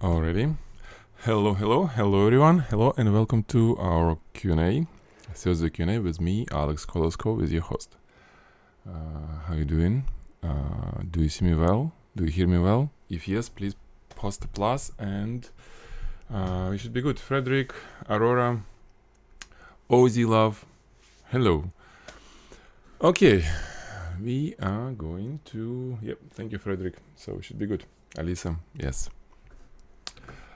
Already. Hello everyone. Hello and welcome to our Q&A. Thursday Q&A with me, Alex Koloskov, is your host. How you doing? Do you see me well? Do you hear me well? If yes, please post a plus and we should be good. Frederick, Aurora, Ozzy Love, hello. Okay, we are going to... Yep, thank you, Frederick. So we should be good. Alisa, yes.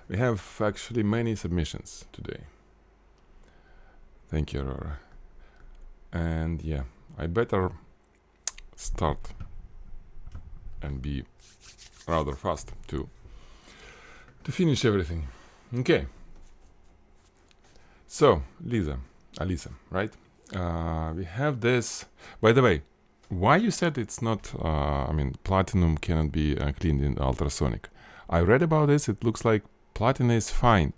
We have actually many submissions today. Thank you, Aurora. And yeah, I better start and be rather fast to finish everything. Okay. So, Alisa, right? We have this. By the way, why you said it's not, platinum cannot be cleaned in ultrasonic? I read about this. It looks like platinum is fine.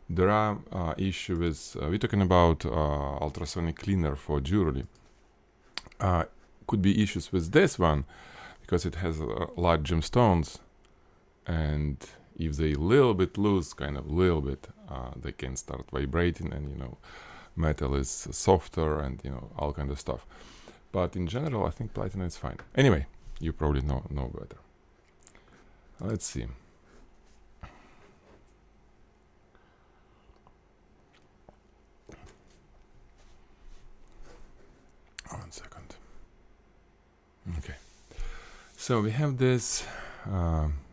There are issues with, we're talking about ultrasonic cleaner for jewelry. Could be issues with this one because it has large gemstones, and if they little bit loose, they can start vibrating, and metal is softer, and all kind of stuff. But in general, I think platinum is fine. Anyway, you probably know better. Let's see. One second. Okay. So we have this,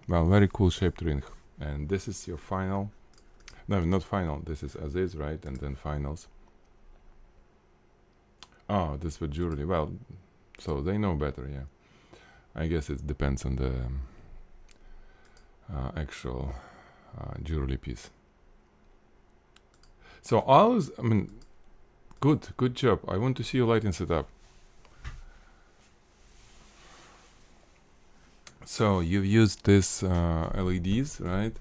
very cool shaped ring, and this is your final. No, not final. This is as is, right? And then finals. Oh, this was jewelry. Well, so they know better, yeah. I guess it depends on the actual jewelry piece. So good job. I want to see your lighting setup. So you've used this LEDs, right?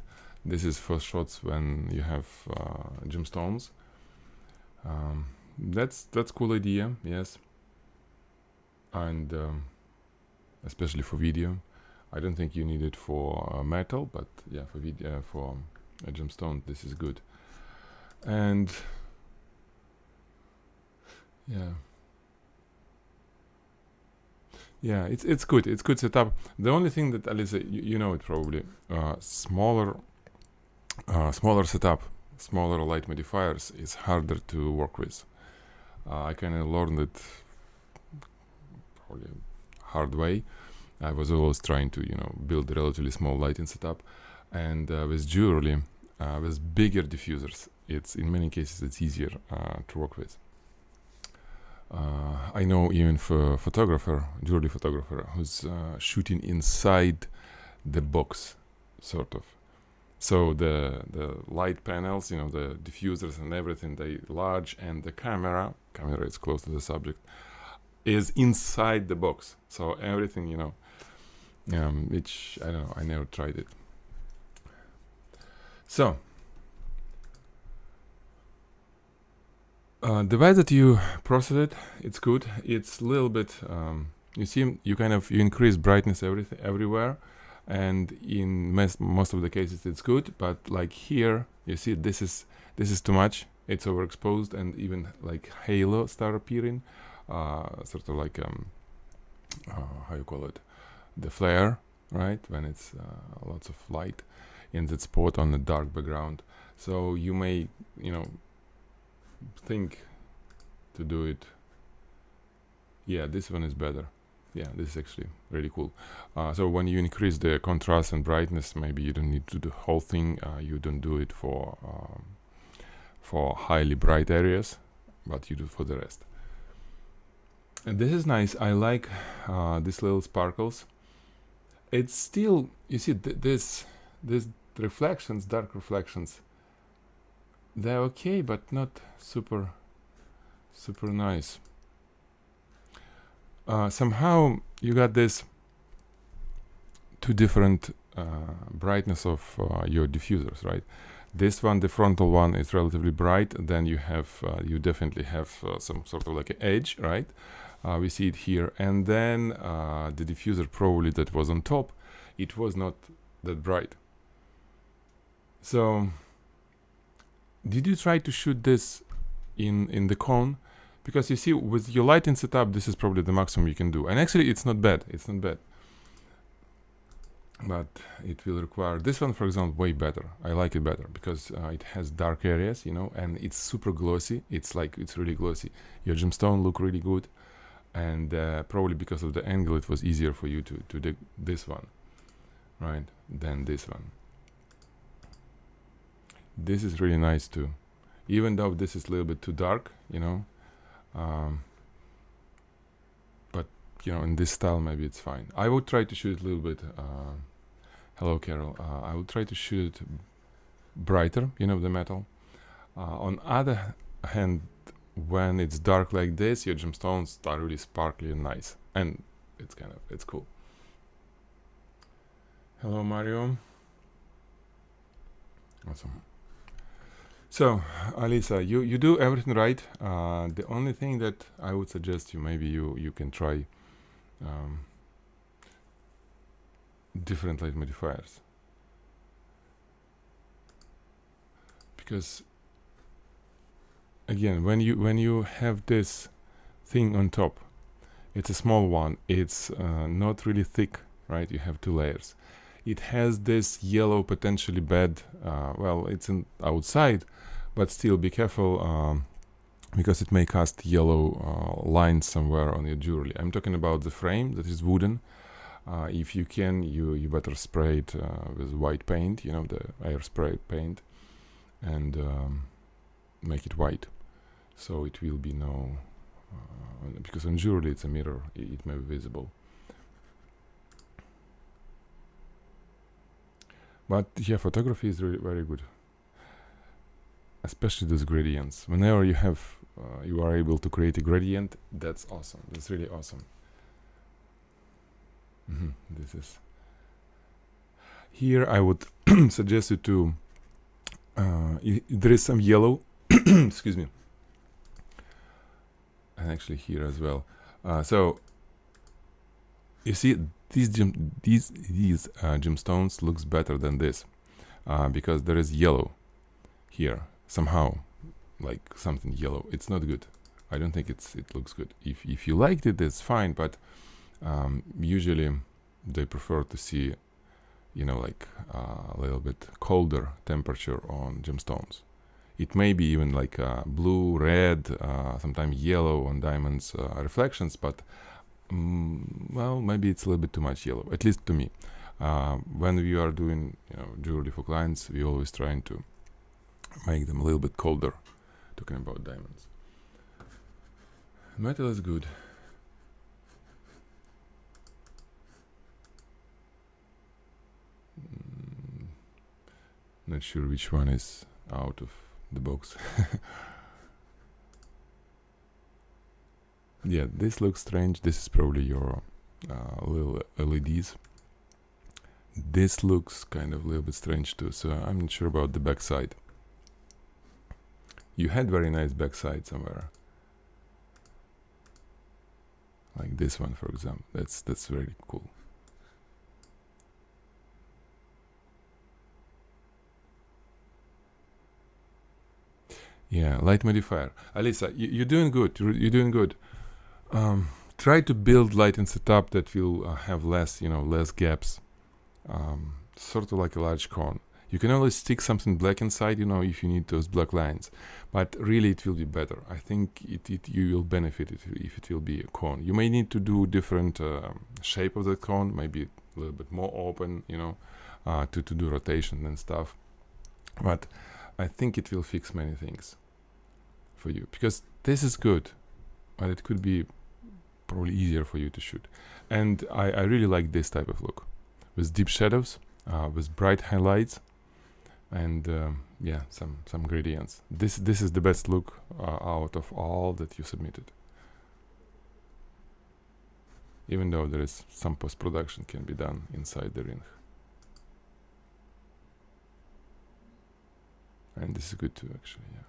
This is for shots when you have gemstones. That's cool idea, yes. And especially for video. I don't think you need it for metal, but yeah, for video, for a gemstone, this is good. And yeah, it's good. It's good setup. The only thing that, Alisa, you know it probably, smaller setup, smaller light modifiers is harder to work with. I kind of learned it probably hard way. I was always trying to build a relatively small lighting setup, and with jewelry, with bigger diffusers, it's in many cases it's easier to work with. I know even for jewelry photographer, who's shooting inside the box, sort of. So the light panels, the diffusers and everything, they large, and the camera is close to the subject, is inside the box. So everything, which I don't know, I never tried it. So the way that you process it, it's good. It's a little bit, you increase brightness everywhere, and in most of the cases it's good. But like here, you see this is too much. It's overexposed, and even like halo start appearing, sort of like how you call it, the flare, right? When it's lots of light in that spot on the dark background. So you may think to do it. Yeah, this one is better. Yeah, this is actually really cool. So when you increase the contrast and brightness, maybe you don't need to do the whole thing. You don't do it for highly bright areas, but you do for the rest. And this is nice. I like these little sparkles. It's still, you see, this reflections, dark reflections, they're okay, but not super nice. Somehow you got this two different brightness of your diffusers, right? This one, the frontal one, is relatively bright. Then you have, you definitely have some sort of like an edge, right? We see it here. And then the diffuser probably that was on top, it was not that bright. So did you try to shoot this in the cone? Because you see, with your lighting setup, this is probably the maximum you can do. And actually, it's not bad. It's not bad. But it will require this one, for example, way better. I like it better because it has dark areas, you know, and it's super glossy. It's really glossy. Your gemstone look really good, and probably because of the angle, it was easier for you to do this one, right, than this one. This is really nice too, even though this is a little bit too dark, you know. But you know, in this style, maybe it's fine. I would try to shoot it a little bit. Hello, Carol. I will try to shoot it brighter, you know, the metal. On other hand, when it's dark like this, your gemstones are really sparkly and nice, and it's cool. Hello, Mario. Awesome. So, Alisa, you do everything right. The only thing that I would suggest you, maybe you can try different light modifiers, because again, when you have this thing on top, it's a small one. It's not really thick, right? You have two layers. It has this yellow, potentially bad. Well, it's outside, but still be careful because it may cast yellow lines somewhere on your jewelry. I'm talking about the frame that is wooden. If you can, you better spray it with white paint, you know, the air spray paint, and make it white, so it will be no. Because on jewelry it's a mirror, it may be visible. But yeah, photography is really very good, especially those gradients. Whenever you have, you are able to create a gradient, that's awesome. That's really awesome. This is. Here I would suggest you to. There is some yellow. Excuse me. And actually here as well. So you see, these gemstones looks better than this because there is yellow here somehow, like something yellow. It's not good. I don't think it looks good. If you liked it, that's fine. But usually they prefer to see, you know, like a little bit colder temperature on gemstones. It may be even like blue, red, sometimes yellow on diamonds reflections, but well, maybe it's a little bit too much yellow, at least to me. When we are doing, you know, jewelry for clients, we always trying to make them a little bit colder, talking about diamonds. Metal is good. Not sure which one is out of the box. Yeah, this looks strange. This is probably your little LEDs. This looks kind of a little bit strange too, so I'm not sure about the backside. You had very nice backside somewhere, like this one, for example. That's very cool. Yeah, light modifier. Alisa, you're doing good. You're doing good. Try to build lighting setup that will have less, you know, less gaps. Sort of like a large cone. You can always stick something black inside, you know, if you need those black lines. But really, it will be better. I think you will benefit if it will be a cone. You may need to do different shape of the cone, maybe a little bit more open, you know, to do rotation and stuff. But I think it will fix many things for you, because this is good, but it could be probably easier for you to shoot. And I really like this type of look, with deep shadows, with bright highlights, and yeah, some gradients. This is the best look out of all that you submitted. Even though there is some post-production can be done inside the ring. And this is good too, actually, yeah.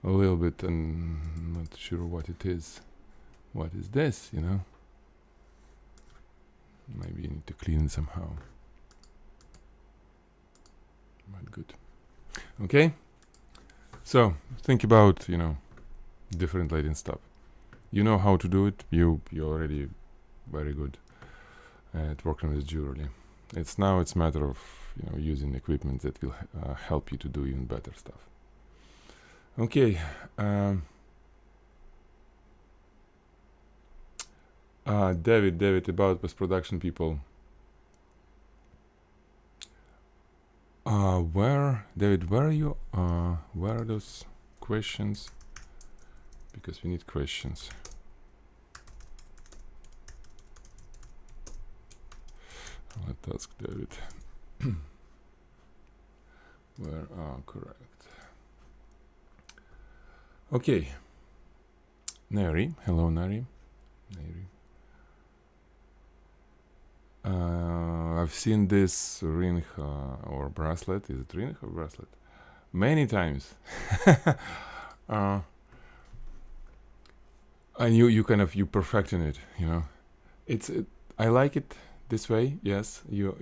A little bit, and not sure what it is. What is this, you know? Maybe you need to clean it somehow. But good. Okay. So think about different lighting stuff. You know how to do it. You're already very good at working with jewelry. It's a matter of using equipment that will help you to do even better stuff. Okay. David, about post-production people. David, where are you? Where are those questions? Because we need questions. Let's ask David. Where are correct? Okay. Neri, hello Neri. I've seen this ring or bracelet. Is it ring or bracelet? Many times. And you perfecting it. I like it this way. Yes, you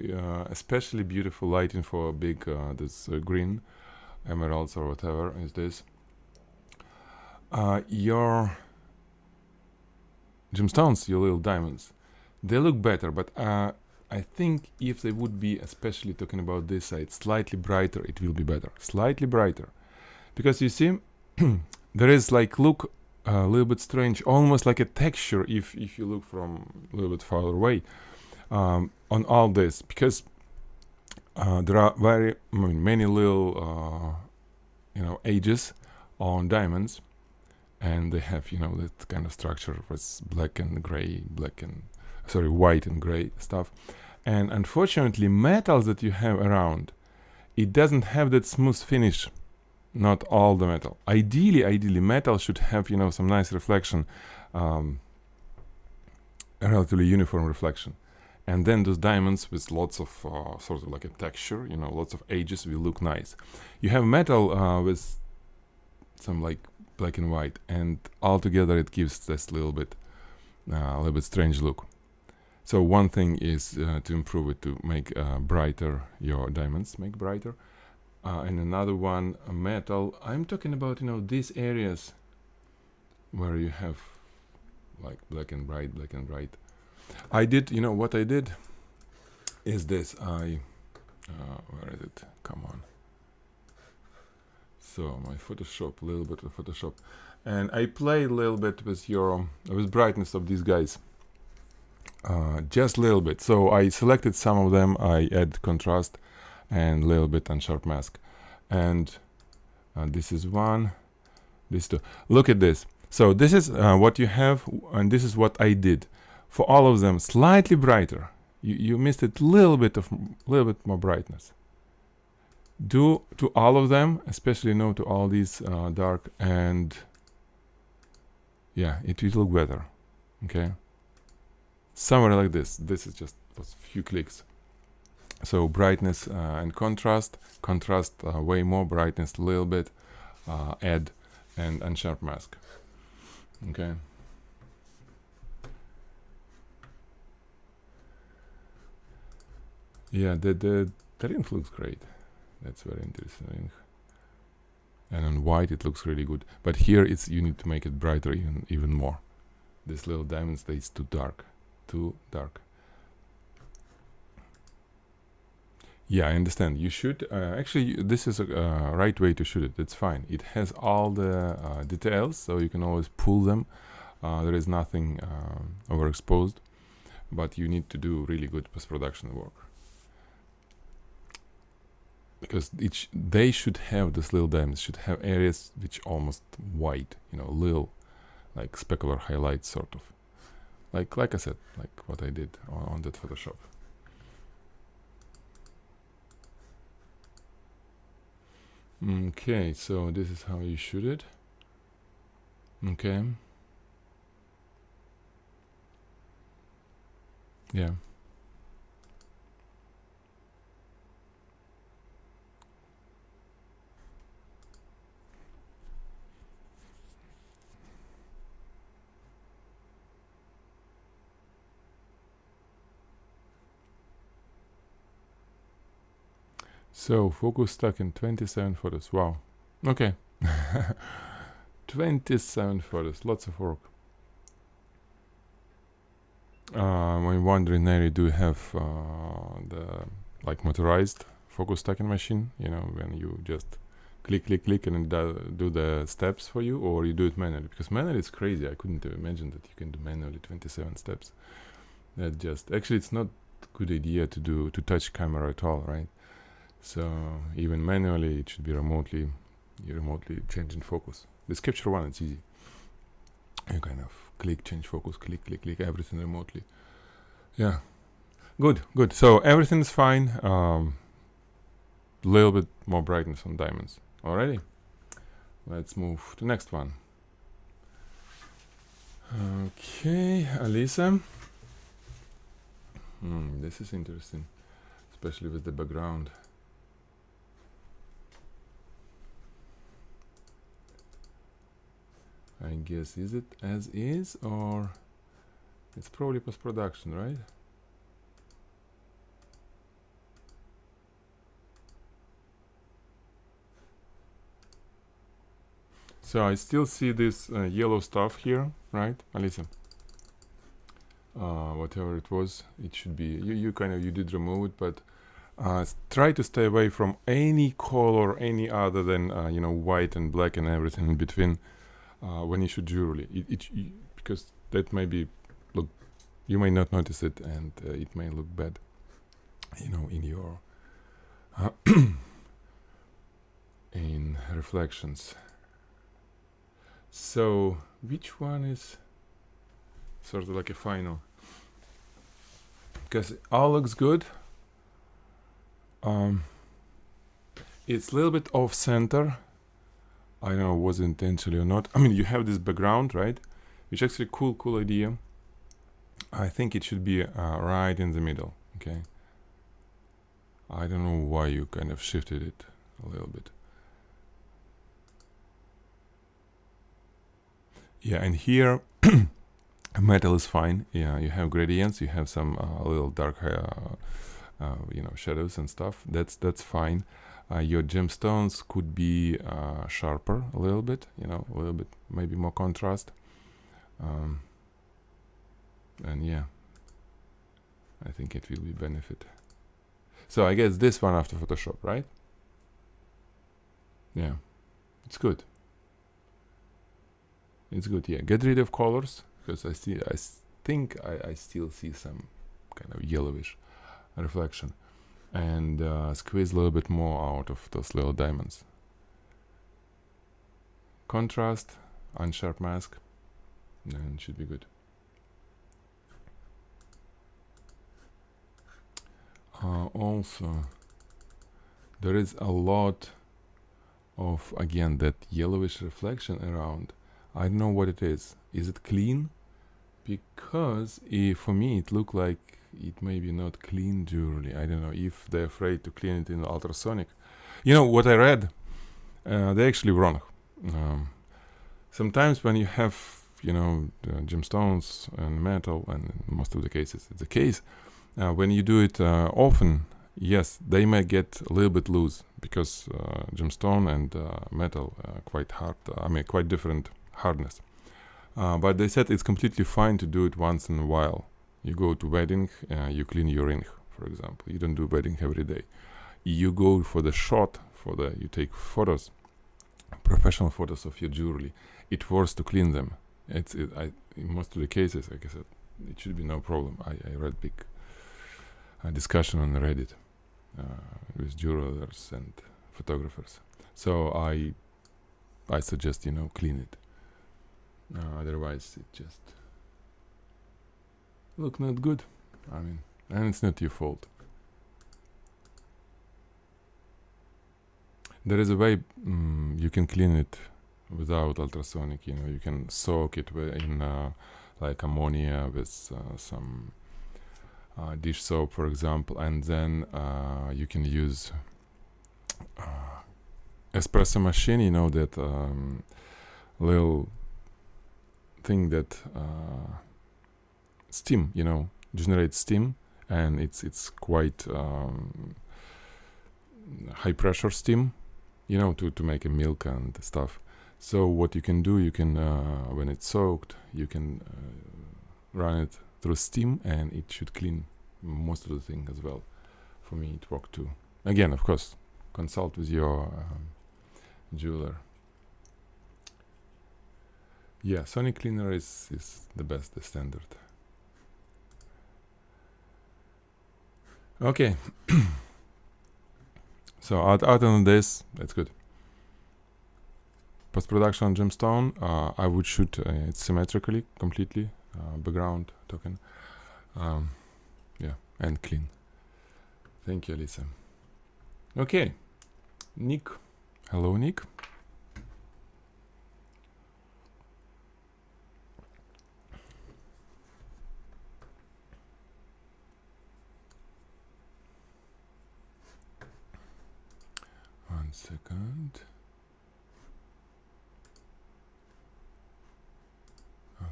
especially beautiful lighting for big this green emeralds or whatever is this. Your gemstones, your little diamonds, they look better, but I think if they would be, especially talking about this side, slightly brighter, it will be better. Slightly brighter. Because you see, there is look a little bit strange, almost like a texture if you look from a little bit farther away on all this. Because there are many little, edges on diamonds. And they have, that kind of structure with white and gray stuff. And unfortunately, metals that you have around, it doesn't have that smooth finish. Not all the metal. Ideally, metal should have, some nice reflection, a relatively uniform reflection. And then those diamonds with lots of sort of like a texture, lots of edges will look nice. You have metal with some black and white, and altogether it gives this little bit strange look. So one thing is to improve it, to make brighter your diamonds, make brighter. And another one, metal. I'm talking about these areas where you have black and bright. I did, what I did is this. Where is it? Come on. So my Photoshop, a little bit of Photoshop, and I play a little bit with with brightness of these guys, just a little bit. So I selected some of them. I add contrast and a little bit on sharp mask, and this is one, this two. Look at this. So this is what you have, and this is what I did for all of them. Slightly brighter. You missed it, little bit more brightness. Do to all of them, especially to all these dark, and yeah, it will look better. Okay, somewhere like this. This is just a few clicks. So brightness and contrast, way more, brightness a little bit, add and sharp mask. Okay. Yeah, the ring looks great. That's very interesting. And on white it looks really good. But here you need to make it brighter even more. This little diamond stays too dark. Yeah, I understand. You should actually. This is a right way to shoot it. It's fine. It has all the details, so you can always pull them. There is nothing overexposed, but you need to do really good post-production work. Because they should have, this little diamonds should have areas which almost white, little like specular highlights, sort of like I said, like what I did on that Photoshop. Okay, so this is how you shoot it. Okay. Yeah. So focus stuck in 27 photos. Wow. Okay. 27 photos. Lots of work. I'm wondering, Neri, do you have the like motorized focus stacking machine? You know, when you just click, click, click, and do the steps for you, or you do it manually? Because manually is crazy. I couldn't imagine that you can do manually 27 steps. That just actually, it's not a good idea to touch camera at all, right? So even manually, it should be remotely changing focus. This capture one, it's easy. You kind of click, change focus, click, click, click, everything remotely. Yeah, good. So everything's fine. Little bit more brightness on diamonds. Alrighty, let's move to next one. Okay, Alisa. This is interesting, especially with the background. I guess, is it as is, or it's probably post-production, right? So I still see this yellow stuff here, right, Alisa? Whatever it was, it should be, you did remove it, but try to stay away from any color, any other than, white and black and everything in between. When you shoot jewelry, because that may be you may not notice it, and it may look bad, in your in reflections. So which one is sort of like a final? Because all looks good. It's a little bit off center. I don't know, was it intentionally or not. I mean, you have this background, right? Which actually cool idea. I think it should be right in the middle, okay? I don't know why you kind of shifted it a little bit. Yeah, and here metal is fine. Yeah, you have gradients, you have some little dark shadows and stuff. That's fine. Your gemstones could be sharper a little bit, a little bit, maybe more contrast. And yeah, I think it will be benefit. So I guess this one after Photoshop, right? Yeah, it's good. It's good, yeah. Get rid of colors, because I think I still see some kind of yellowish reflection. And squeeze a little bit more out of those little diamonds. Contrast, unsharp mask, and it should be good. Also, there is a lot of, again, that yellowish reflection around. I don't know what it is. Is it clean? Because for me it looked like it may be not clean jewelry. I don't know if they're afraid to clean it in ultrasonic. What I read, they're actually wrong. Sometimes when you have, gemstones and metal, and in most of the cases it's the case, when you do it often, yes, they may get a little bit loose, because gemstone and metal are quite hard. Quite different hardness. But they said it's completely fine to do it once in a while. You go to wedding, you clean your ring, for example. You don't do wedding every day. You go for the shot, you take photos, professional photos of your jewelry. It's worth to clean them. In most of the cases, like I said, it should be no problem. I read big discussion on Reddit with jewelers and photographers. So I suggest, clean it. Otherwise it just look not good. And it's not your fault. There is a way you can clean it without ultrasonic. You can soak it in like ammonia with some dish soap, for example, and then you can use espresso machine, that little thing that steam, generates steam, and it's quite high pressure steam, you know, to make a milk and stuff. So what you can do, you can when it's soaked, you can run it through steam, and it should clean most of the thing as well. For me, it worked too. Again, of course, consult with your jeweler. Yeah, sonic cleaner is the best, the standard. Okay. So other than this, that's good. Post-production on gemstone, I would shoot it symmetrically, completely, background token, yeah, and clean. Thank you, Lisa. Okay, Nick. Hello, Nick. One second.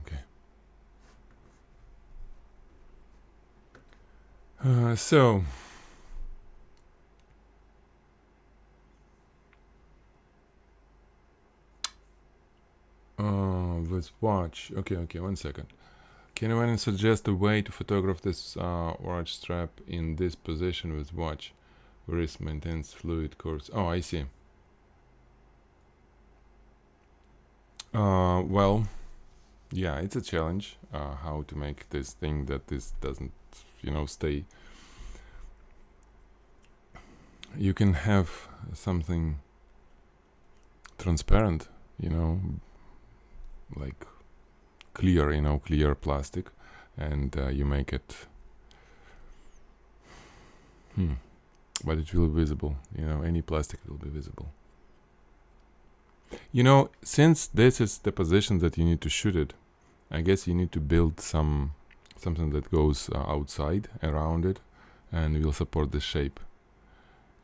Okay. So with watch. Okay, one second. Can anyone suggest a way to photograph this watch strap in this position with watch? Wrist maintains fluid course. Oh, I see. Well, yeah, it's a challenge how to make this thing that this doesn't, you know, stay. You can have something transparent, you know, like clear, you know, clear plastic, and you make it but it will be visible, you know, any plastic will be visible. You know, since this is the position that you need to shoot it, I guess you need to build something that goes outside around it and will support the shape.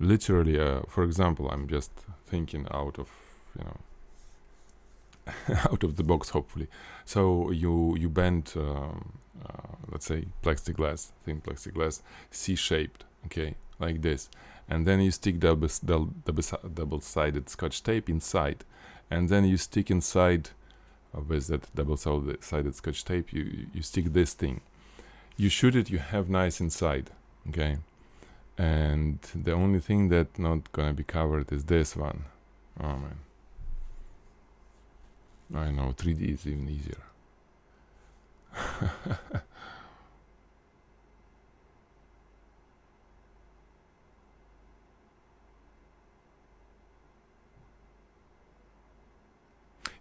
Literally, for example, I'm just thinking out of, you know, out of the box, hopefully. So you bend, let's say, plexiglass, thin plexiglass, C-shaped, okay, like this, and then you stick double-sided Scotch tape inside, and then you stick inside with that double-sided Scotch tape. You stick this thing. You shoot it. You have nice inside, okay, and the only thing that not gonna be covered is this one. Oh man. I know, 3D is even easier.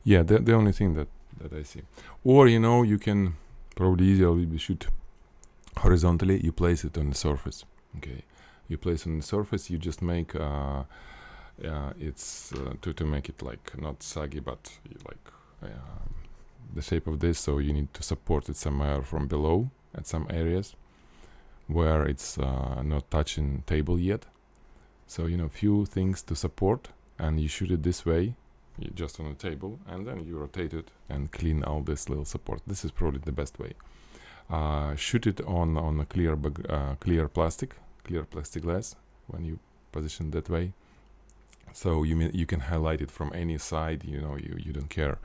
Yeah, the only thing that I see. Or, you know, you can probably easily shoot horizontally. You place it on the surface, okay? You place it on the surface, you just make it's to make it like not saggy, but like the shape of this. So you need to support it somewhere from below at some areas where it's not touching table yet. So, you know, few things to support, and you shoot it this way, just on the table, and then you rotate it and clean all this little support. This is probably the best way. Shoot it on a clear plastic glass when you position that way. So you can highlight it from any side. You know, you don't care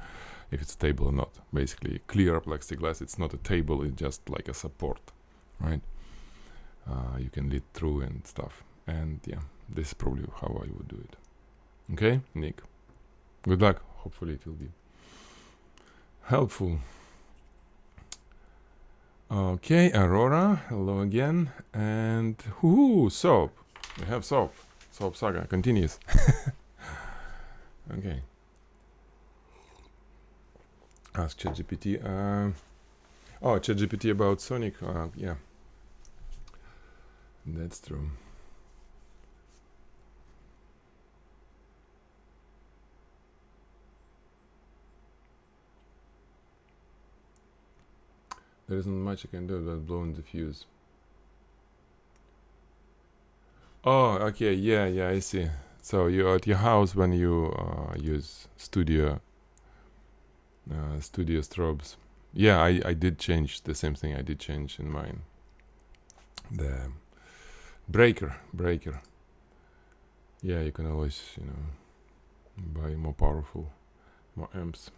if it's table or not. Basically, clear plexiglass. It's not a table. It's just like a support, right? You can lead through and stuff. And yeah, this is probably how I would do it. Okay, Nick. Good luck. Hopefully it will be helpful. Okay, Aurora. Hello again. And soap. We have soap. Soap saga continues. Okay. Ask ChatGPT. ChatGPT about Sonic. Yeah. That's true. There isn't much I can do about blowing the fuse. Oh, okay, yeah, I see. So you're at your house when you use studio strobes. Yeah, I did change the same thing I did change in mine. The breaker. Yeah, you can always, buy more powerful, more amps.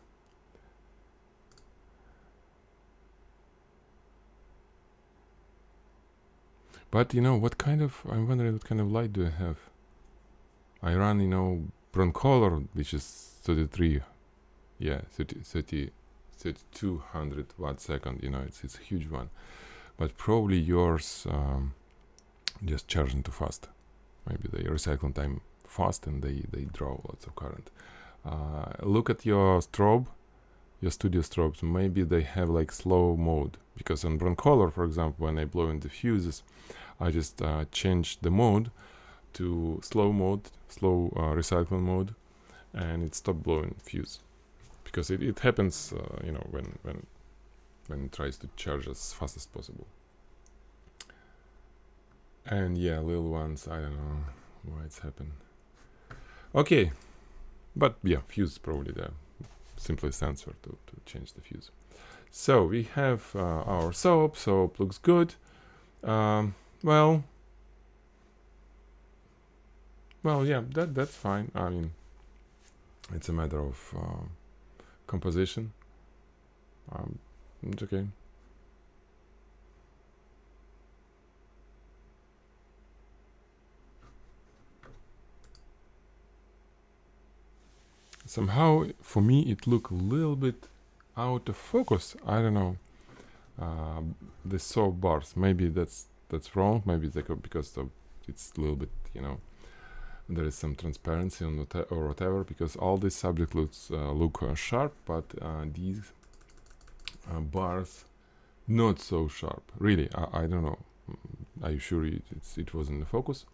But I'm wondering what kind of light do I have? I run, broncolor, which is 33, yeah, 3200 watt second, it's a huge one. But probably yours just charging too fast. Maybe the recycling time fast and they draw lots of current. Look at your strobe, your studio strobes. Maybe they have like slow mode, because on broncolor, for example, when I blow in the fuses, I just change the mode to slow recycling mode, and it stopped blowing fuse, because it happens when it tries to charge as fast as possible. And yeah, little ones, I don't know why it's happened. Okay, but yeah, fuse probably the simplest answer to change the fuse. So we have our soap. Soap looks good. Well, yeah, that's fine. I mean, it's a matter of composition. It's okay. Somehow, for me, it looked a little bit out of focus. I don't know. The soap bars. Maybe that's wrong. Maybe because it's a little bit, there is some transparency on or whatever. Because all these subjects look sharp, but these bars not so sharp. Really, I don't know. Are you sure it was in the focus?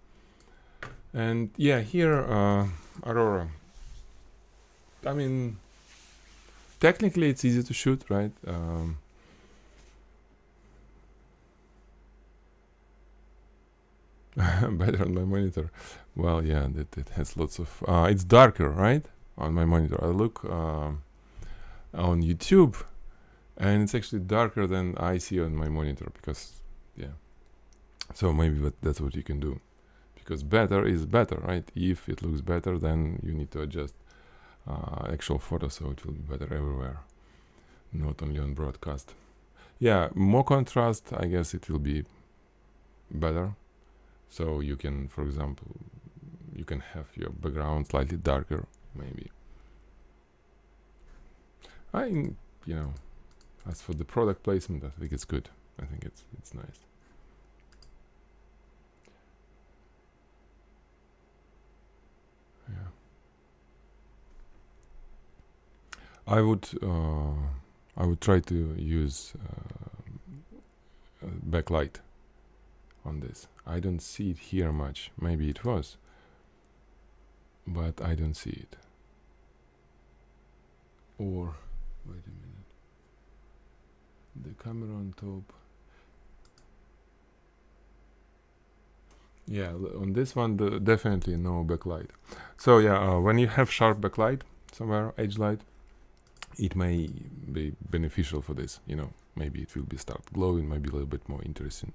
And yeah, here Aurora. I mean, technically it's easy to shoot, right? Better on my monitor. Well, yeah, it has lots of. It's darker, right? On my monitor, I look on YouTube, and it's actually darker than I see on my monitor, because, yeah. So maybe that's what you can do, because better is better, right? If it looks better, then you need to adjust actual photo, so it will be better everywhere, not only on broadcast. Yeah, more contrast, I guess it will be better. So you can, for example, you can have your background slightly darker, maybe. As for the product placement, I think it's good. I think it's nice. Yeah. I would try to use backlight on this. I don't see it here much. Maybe it was, but I don't see it. Or wait a minute. The camera on top. Yeah, on this one, definitely no backlight. So yeah, when you have sharp backlight somewhere, edge light, it may be beneficial for this. Maybe it will be start glowing, maybe a little bit more interesting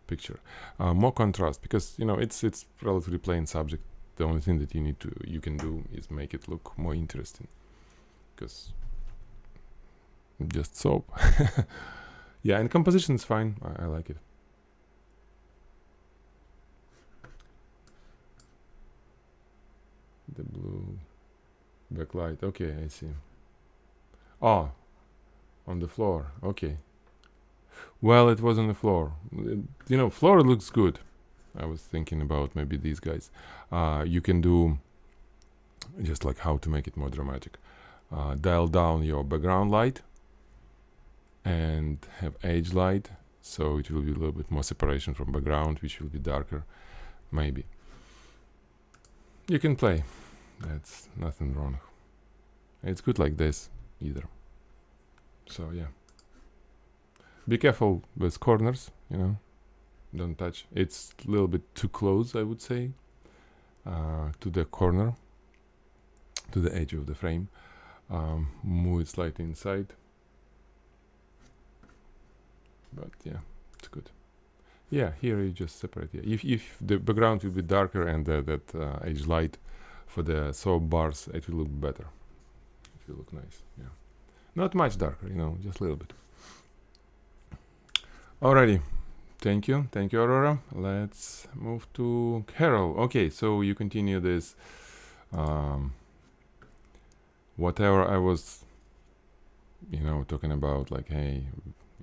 picture. More contrast, because it's relatively plain subject. The only thing that you can do is make it look more interesting, because just soap. Yeah, and composition is fine. I like it. The blue backlight. Okay, I see. Oh, on the floor. Okay. Well, it was on the floor. Floor looks good. I was thinking about maybe these guys. You can do just like how to make it more dramatic. Dial down your background light and have edge light, so it will be a little bit more separation from background, which will be darker, maybe. You can play. That's nothing wrong. It's good like this either. So yeah. Be careful with corners, don't touch. It's a little bit too close, I would say, to the corner, to the edge of the frame. Move it slightly inside. But yeah, it's good. Yeah, here you just separate. Yeah, if the background will be darker and that edge light for the soap bars, it will look better. It will look nice. Yeah, not much darker, just a little bit. Alrighty, thank you, Aurora. Let's move to Carol. Okay, so you continue this. Whatever I was, talking about, like, hey,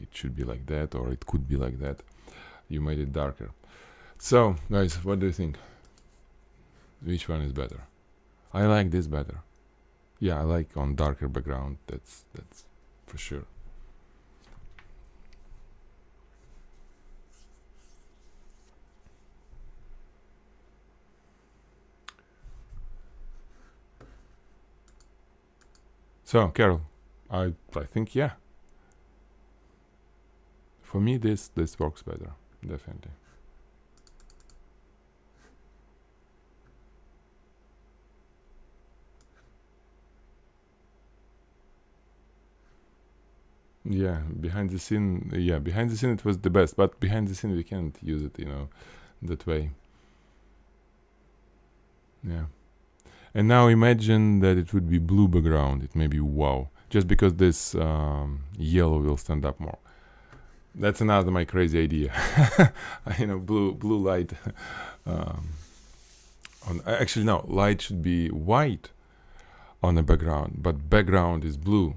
it should be like that, or it could be like that. You made it darker. So, guys, what do you think? Which one is better? I like this better. Yeah, I like on darker background. That's for sure. So, Carol, I think, yeah. For me, this works better, definitely. Yeah, behind the scene it was the best, but behind the scene we can't use it, that way. Yeah. And now imagine that it would be blue background. It may be wow, just because this yellow will stand up more. That's another my crazy idea. Blue light. Actually, no, light should be white on the background, but background is blue,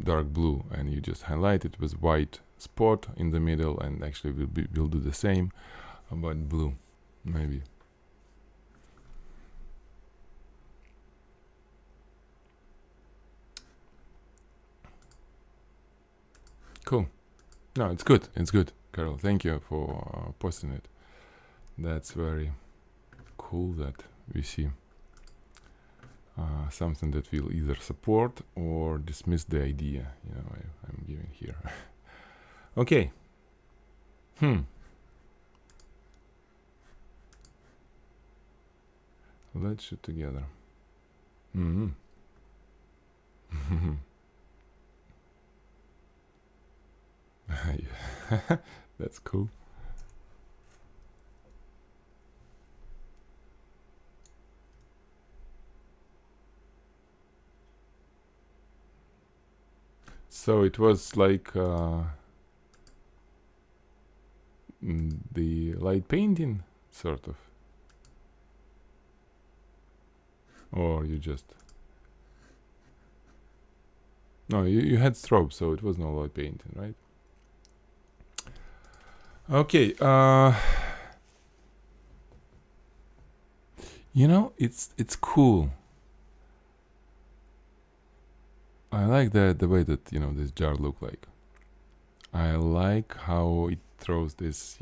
dark blue, and you just highlight it with white spot in the middle, and actually we'll do the same, but blue, maybe. Cool. No, it's good. It's good, Carol. Thank you for posting it. That's very cool that we see something that will either support or dismiss the idea I'm giving here. Okay. Let's shoot together. That's cool. So it was like the light painting, sort of. Or you just... No, you had strobe, so it was no light painting, right? Okay. It's cool. I like the way that this jar look like. I like how it throws this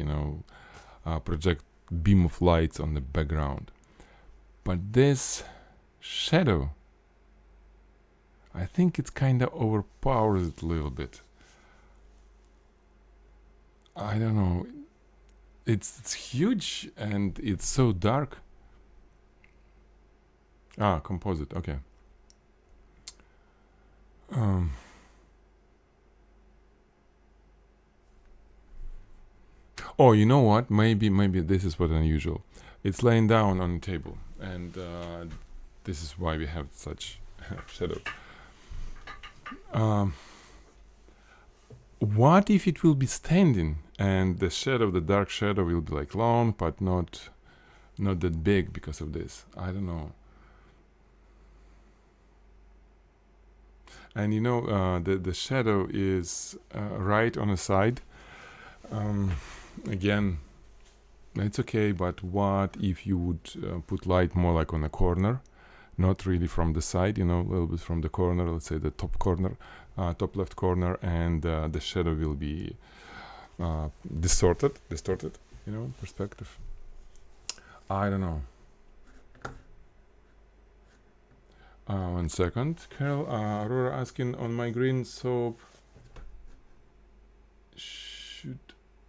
project beam of lights on the background. But this shadow, I think it kind of overpowers it a little bit. I don't know. It's huge and it's so dark. Composite. Okay. Oh, you know what? Maybe this is what unusual. It's laying down on the table, and this is why we have such shadow. What if it will be standing, and the shadow, the dark shadow, will be like long, but not that big because of this? I don't know. And the shadow is right on the side. Again, it's okay, but what if you would put light more like on a corner, not really from the side, a little bit from the corner, let's say the top corner, top left corner, and the shadow will be distorted, perspective. I don't know. 1 second, Carol. Aurora asking on my green soap.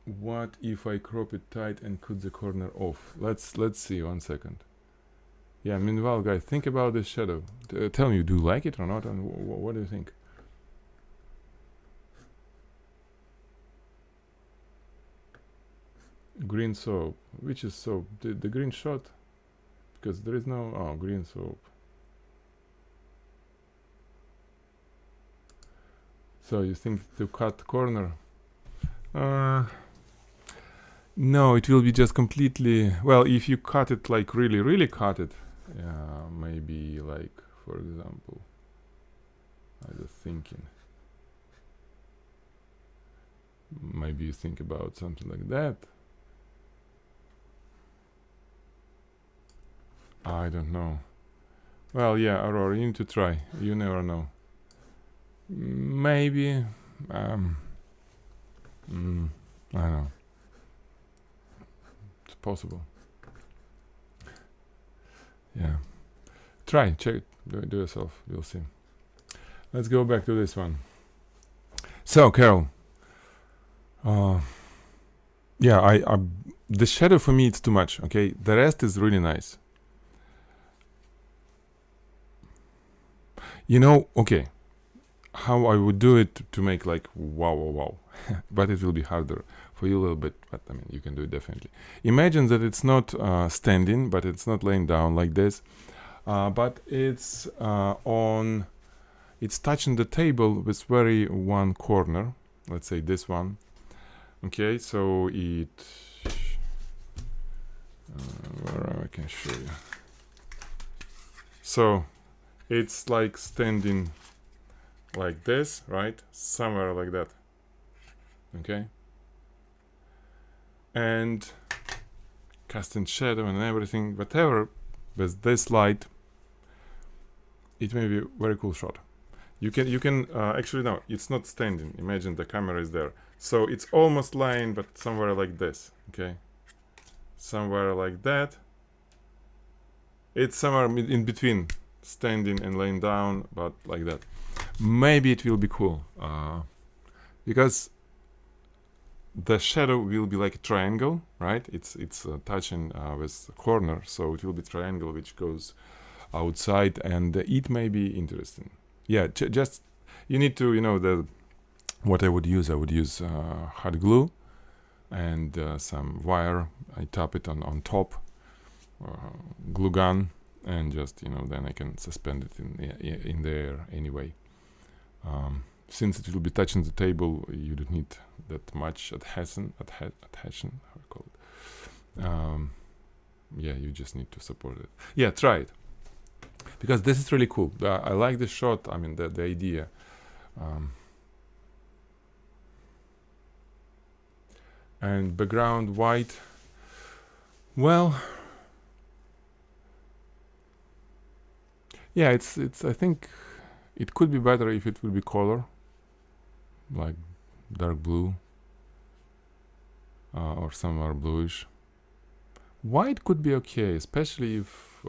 What if I crop it tight and cut the corner off? Let's see. 1 second. Yeah. Meanwhile, guys, think about this shadow. Tell me, do you like it or not? And what do you think? Green soap. Which is soap? The green shot? Because there is no... Oh, green soap. So you think to cut corner? No, it will be just completely... Well, if you cut it like really cut it, maybe like, for example, I was thinking, maybe you think about something like that. I don't know. Well, yeah, Aurora, you need to try. You never know. Maybe. I don't know. It's possible. Yeah. Try, check it. Do yourself. You'll see. Let's go back to this one. So, Carol. Yeah, the shadow for me it's too much. Okay, the rest is really nice. You know, okay, how I would do it to make like wow, but it will be harder for you a little bit. But I mean, you can do it definitely. Imagine that it's not standing, but it's not laying down like this, but it's it's touching the table with very one corner. Let's say this one. Okay, so it. Where I can show you. So it's like standing like this, right? Somewhere like that. Okay. And casting shadow and everything, whatever, with this light, it may be a very cool shot. You can actually no, it's not standing. Imagine the camera is there, so it's almost lying, but somewhere like this. Okay, somewhere like that. It's somewhere in between standing and laying down, but like that. Maybe it will be cool because the shadow will be like a triangle, right? It's touching with the corner, so it will be triangle which goes outside, and it may be interesting. Yeah, just you need to, you know, what I would use hot glue and some wire. I tap it on top, glue gun, and just, you know, then I can suspend it in the air anyway. Since it will be touching the table, you don't need that much adhesion, how you call it. Yeah, you just need to support it. Yeah, try it. Because this is really cool. I like the shot. I mean, the idea. And background white. Well, yeah, it's. I think it could be better if it would be color, like dark blue or somewhere bluish. White could be okay, especially if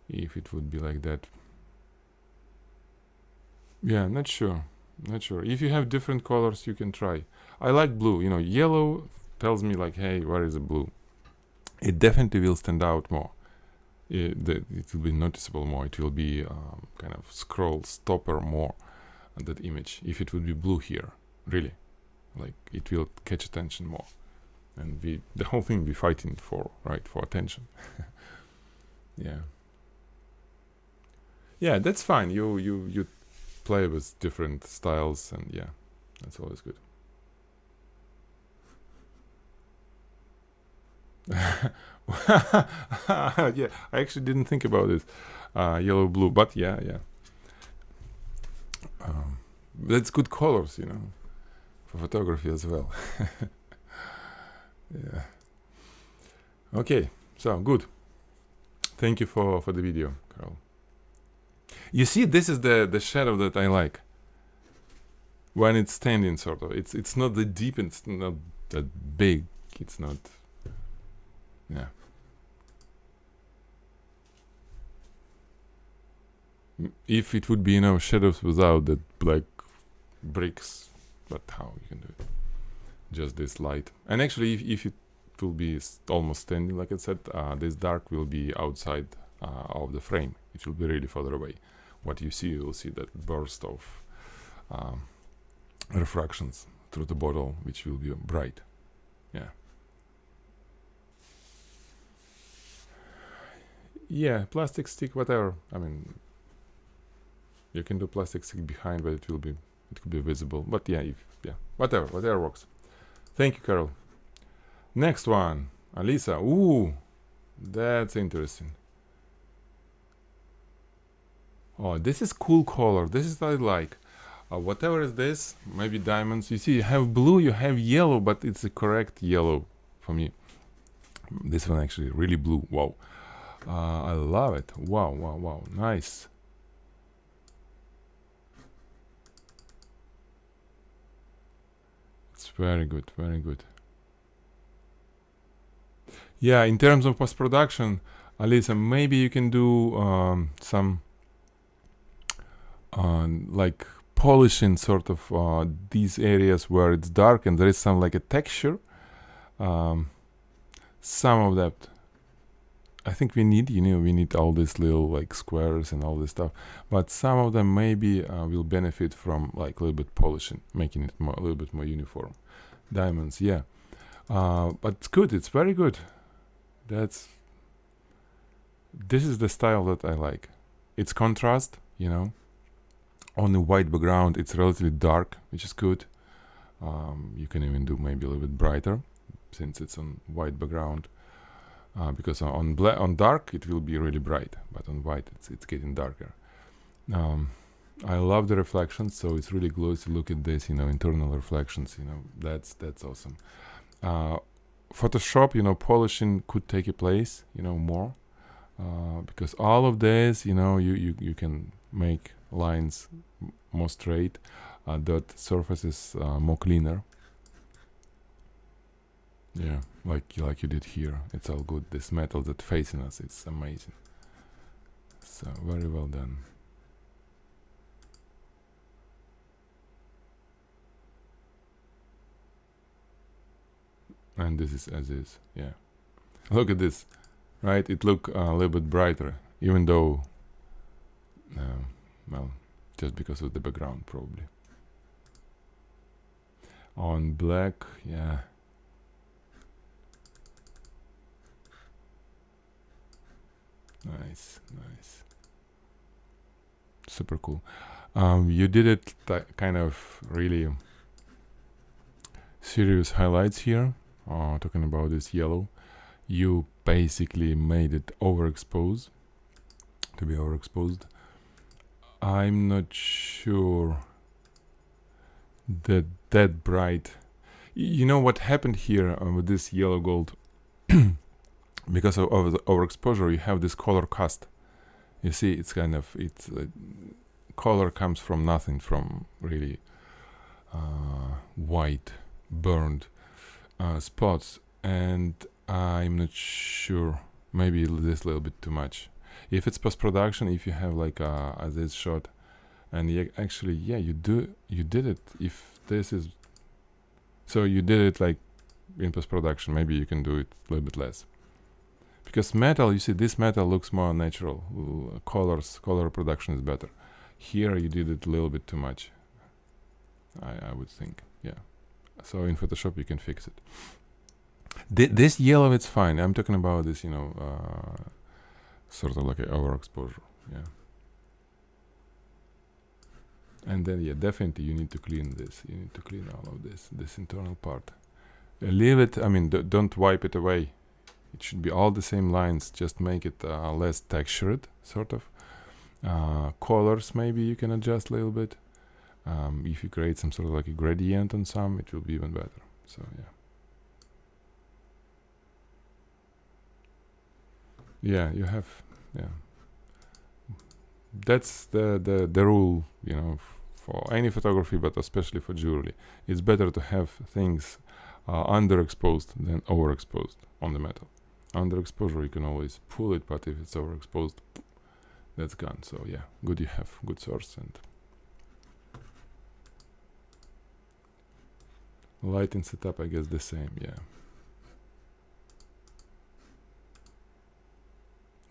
it would be like that. Yeah, not sure. If you have different colors, you can try. I like blue. You know, yellow tells me like, hey, where is the blue? It definitely will stand out more. It will be noticeable more. It will be kind of scroll stopper more on that image. If it would be blue here, really, like it will catch attention more, and the whole thing be fighting for attention. Yeah, that's fine. You play with different styles, and yeah, that's always good. Yeah, I actually didn't think about this yellow blue, but yeah. That's good colors, you know, for photography as well. Yeah. Okay, so good. Thank you for the video, Carl. You see, this is the shadow that I like. When it's standing, sort of. It's not that deep, it's not that big. It's not. Yeah. If it would be, you know, shadows without that black bricks, but how you can do it? Just this light. And actually, if it will be almost standing, like I said, this dark will be outside of the frame. It will be really further away. What you will see that burst of refractions through the bottle, which will be bright. Yeah. Yeah, plastic stick, whatever. I mean, you can do plastic stick behind, but it could be visible. But yeah, whatever works. Thank you, Carol. Next one, Alisa. Ooh, that's interesting. Oh, this is cool color. This is what I like. Whatever is this, maybe diamonds. You see, you have blue, you have yellow, but it's the correct yellow for me. This one actually really blue. Wow. I love it. Wow. Nice. It's very good. Yeah, in terms of post-production, Alisa, maybe you can do some like polishing sort of these areas where it's dark and there is some like a texture. Some of that I think we need all these little like squares and all this stuff, but some of them maybe will benefit from like a little bit polishing, making it a little bit more uniform. Diamonds, yeah, but it's good. It's very good. This is the style that I like. It's contrast, on the white background. It's relatively dark, which is good. You can even do maybe a little bit brighter, since it's on white background. Because on dark it will be really bright, but on white it's getting darker. I love the reflections, so it's really glossy. Look at this, internal reflections. That's awesome. Photoshop, polishing could take a place, more, because all of this, you can make lines more straight, dot surfaces more cleaner. Yeah, like you did here. It's all good. This metal that's facing us, it's amazing. So very well done. And this is as is. Yeah. Look at this, right? It look a little bit brighter, even though, well, just because of the background probably. On black, yeah. Nice. Super cool. You did it kind of really serious highlights here. Talking about this yellow, you basically made it overexposed. To be overexposed. I'm not sure that bright. You know what happened here with this yellow gold? Because of the overexposure, you have this color cast. You see, it's kind of color comes from nothing, from really white burned spots, and I'm not sure. Maybe this little bit too much. If it's post-production, if you have like this shot, and you did it. If this is so, you did it like in post-production. Maybe you can do it a little bit less. Because metal, you see, this metal looks more natural. Color production is better. Here you did it a little bit too much, I would think. Yeah. So in Photoshop you can fix it. This yellow, it's fine. I'm talking about this, sort of like an overexposure. Yeah. And then, yeah, definitely you need to clean this. You need to clean all of this internal part. Leave it. I mean, don't wipe it away. It should be all the same lines, just make it less textured, sort of. Colors, maybe you can adjust a little bit. If you create some sort of like a gradient on some, it will be even better. So, yeah. Yeah, you have, yeah. That's the rule, for any photography, but especially for jewelry. It's better to have things underexposed than overexposed on the metal. Underexposure, you can always pull it, but if it's overexposed, that's gone. So yeah, good you have good source, and lighting setup, I guess the same. Yeah.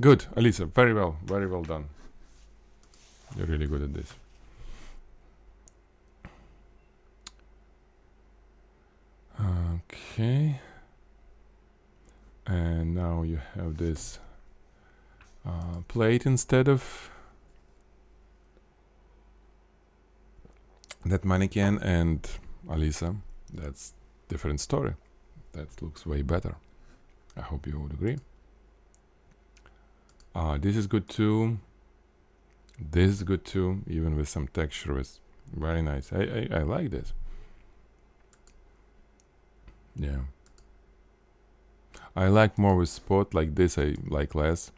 Good, Alisa. Very well done. You're really good at this. Okay, And now you have this plate instead of that mannequin. And Alisa, that's different story. That looks way better. I hope you would agree. This is good too. This is good too, even with some texture. It's very nice. I like this. Yeah. I like more with spot like this. I like less,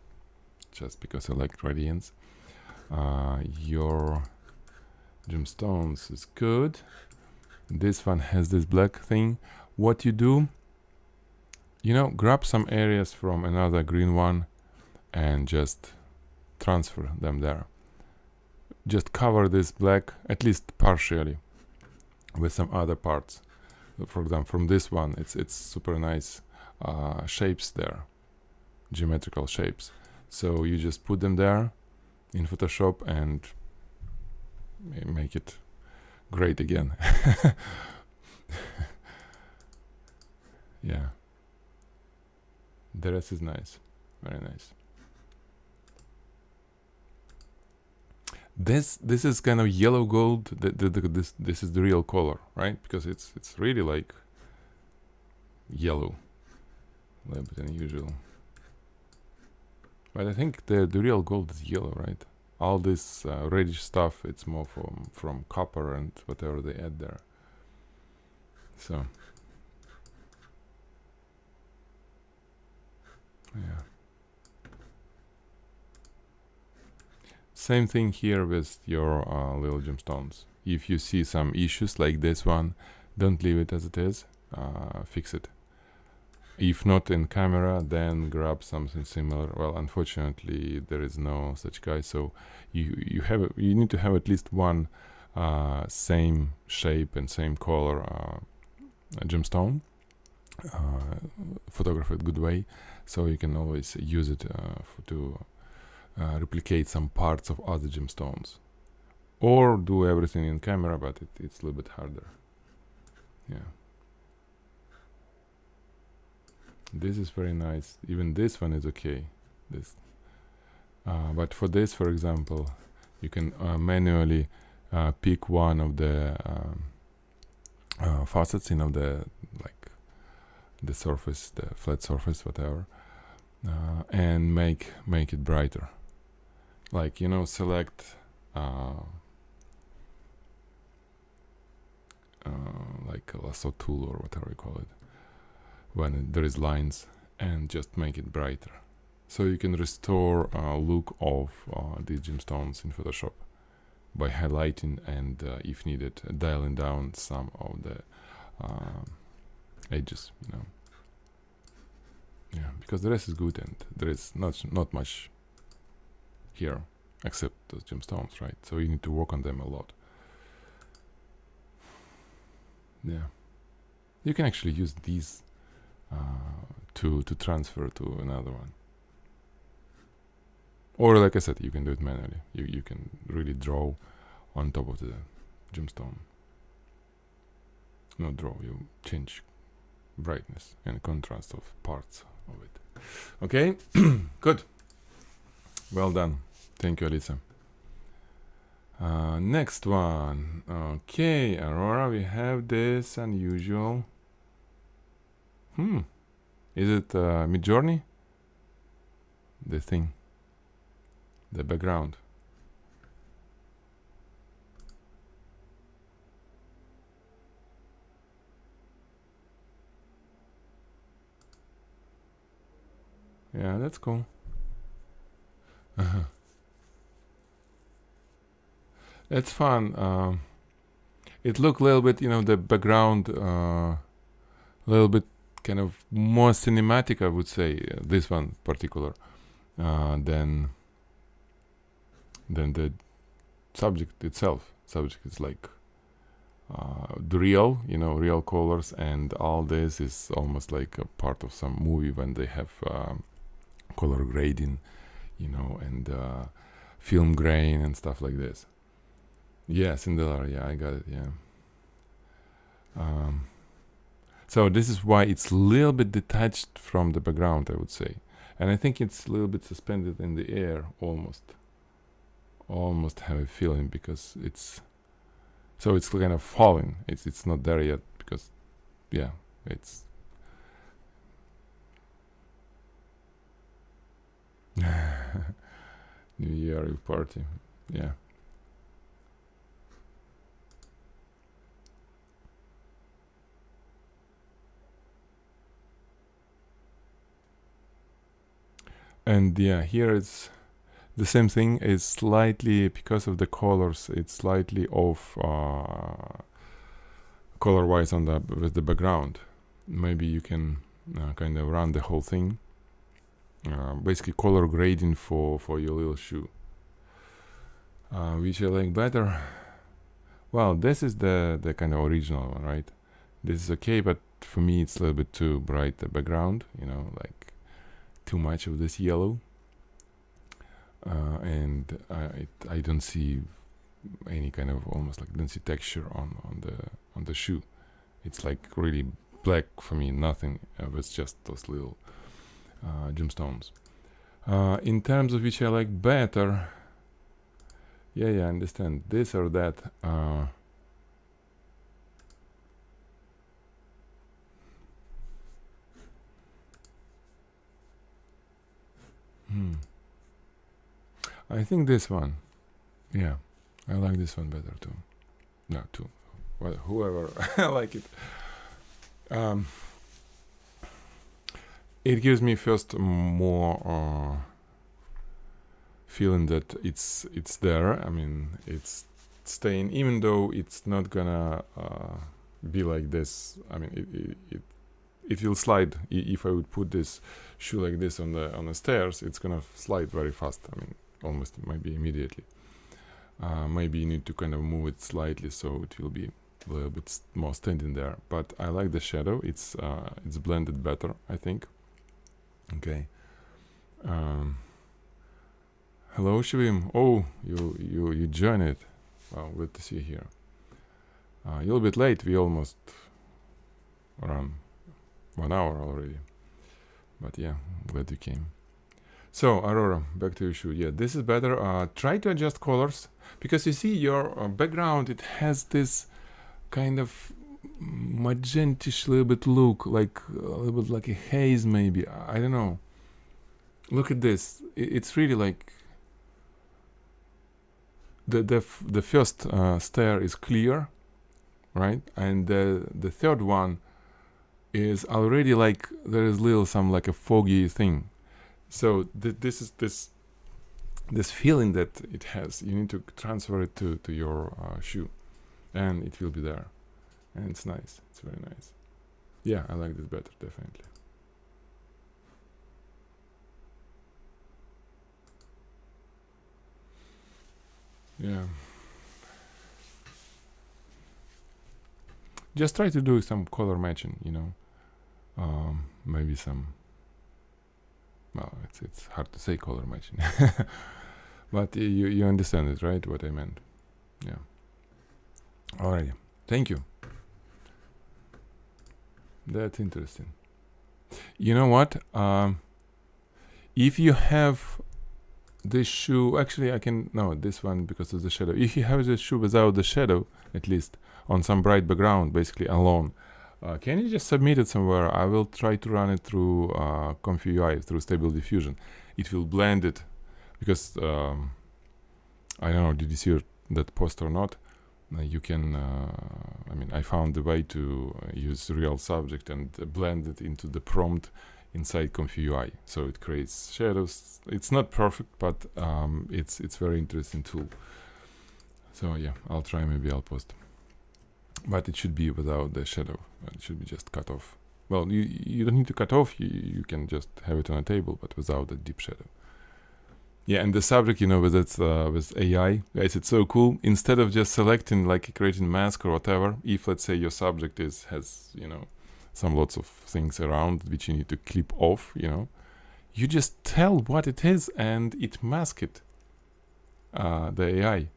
just because I like gradients. Your gemstones is good. This one has this black thing. What you do, grab some areas from another green one and just transfer them there. Just cover this black, at least partially, with some other parts. For example, from this one, it's super nice shapes there, geometrical shapes. So you just put them there in Photoshop and make it great again. Yeah. The rest is nice, very nice. This is kind of yellow gold. This is the real color, right? Because it's really like yellow, a little bit unusual. But I think the real gold is yellow, right? All this reddish stuff, it's more from copper and whatever they add there. So yeah. Same thing here with your little gemstones. If you see some issues like this one, don't leave it as it is. Fix it. If not in camera, then grab something similar. Well, unfortunately, there is no such guy. So you need to have at least one same shape and same color gemstone. Photograph it good way, so you can always use it to replicate some parts of other gemstones, or do everything in camera, but it's a little bit harder. Yeah. This is very nice. Even this one is okay. But for this, for example, you can manually pick one of the facets, the surface, the flat surface, whatever, and make it brighter. Like, select like a lasso tool or whatever you call it, when there is lines, and just make it brighter. So you can restore look of the gemstones in Photoshop by highlighting and, if needed, dialing down some of the edges, Yeah, because the rest is good, and there is not much here except those gemstones, right? So you need to work on them a lot. Yeah, you can actually use these to transfer to another one, or like I said, you can do it manually. You can really draw on top of the gemstone. Not draw, you change brightness and contrast of parts of it. Okay. Good, well done. Thank you, Alisa. Next one. Okay, Aurora, we have this unusual. Is it Midjourney? The thing, the background. Yeah, that's cool. It's fun. It looked a little bit, the background, a little bit kind of more cinematic, I would say, this one particular, than the subject itself. Subject is like the real colors, and all this is almost like a part of some movie when they have color grading, and film grain and stuff like this. Yeah, Cinderella. Yeah, I got it. Yeah. So this is why it's a little bit detached from the background, I would say. And I think it's a little bit suspended in the air, almost have a feeling, because it's kind of falling. It's not there yet, because yeah, it's New Year Eve party. Yeah. And yeah, here it's the same thing. Is slightly, because of the colors, it's slightly off color wise on with the background. Maybe you can kind of run the whole thing, basically color grading for your little shoe, which I like better. Well, this is the kind of original one, right? This is okay, but for me it's a little bit too bright, the background, like too much of this yellow, and I don't see any kind of, almost like, don't see texture on the shoe. It's like really black for me, nothing. It's just those little gemstones. In terms of which I like better, yeah, I understand this or that. I think this one. Yeah, I like this one better too. No, too. Well, whoever I like it. It gives me first more feeling that it's there. I mean, it's staying, even though it's not gonna be like this. I mean, it will slide. If I would put this shoe like this on the stairs, it's gonna slide very fast. I mean, almost maybe immediately. Maybe you need to kind of move it slightly so it will be a little bit more standing there. But I like the shadow. It's blended better, I think. Okay. Hello, Shivim. Oh, you joined it. Wow, good to see you here. You're a little bit late. We almost around 1 hour already. But yeah, glad you came. So, Aurora, back to your shoe. Yeah, this is better. Try to adjust colors, because you see your background, it has this kind of magentish little bit look, like a little bit like a haze maybe. I don't know. Look at this. It's really like the first stair is clear, right? And the third one is already like there is little some like a foggy thing. So this is this feeling that it has. You need to transfer it to your shoe, and it will be there. And it's nice. It's very nice. Yeah, I like this better, definitely. Yeah. Just try to do some color matching, maybe some. Well, it's hard to say color matching, but you understand it, right? What I meant. Yeah. Alrighty. Thank you. That's interesting. You know what? If you have this shoe, actually, I can no this one because of the shadow. If you have this shoe without the shadow, at least on some bright background, basically alone, can you just submit it somewhere? I will try to run it through Comfy UI, through Stable Diffusion. It will blend it, because I don't know, did you see that post or not? You can, I found the way to use real subject and blend it into the prompt inside Comfy UI. So it creates shadows. It's not perfect, but it's very interesting tool. So yeah, I'll try, maybe I'll post. But it should be without the shadow. It should be just cut off. Well, you don't need to cut off. You can just have it on a table, but without the deep shadow. Yeah, and the subject, with its with AI, guys, it's so cool. Instead of just selecting, like creating mask or whatever, if let's say your subject has some lots of things around which you need to clip off, you just tell what it is and it masks it. The AI,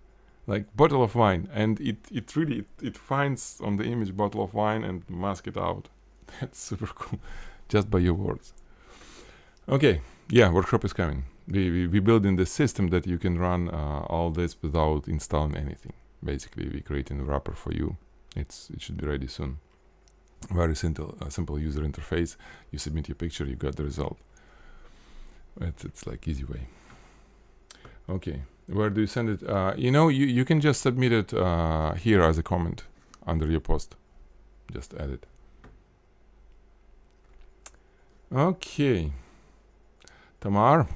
like bottle of wine, and it really finds on the image bottle of wine and mask it out. That's super cool. Just by your words. Okay, yeah, workshop is coming. We building the system that you can run all this without installing anything. Basically, we creating a wrapper for you. It should be ready soon. Very simple user interface. You submit your picture, you got the result. It's like easy way. Okay, where do you send it? You can just submit it here as a comment under your post. Just add it. Okay, Tamar.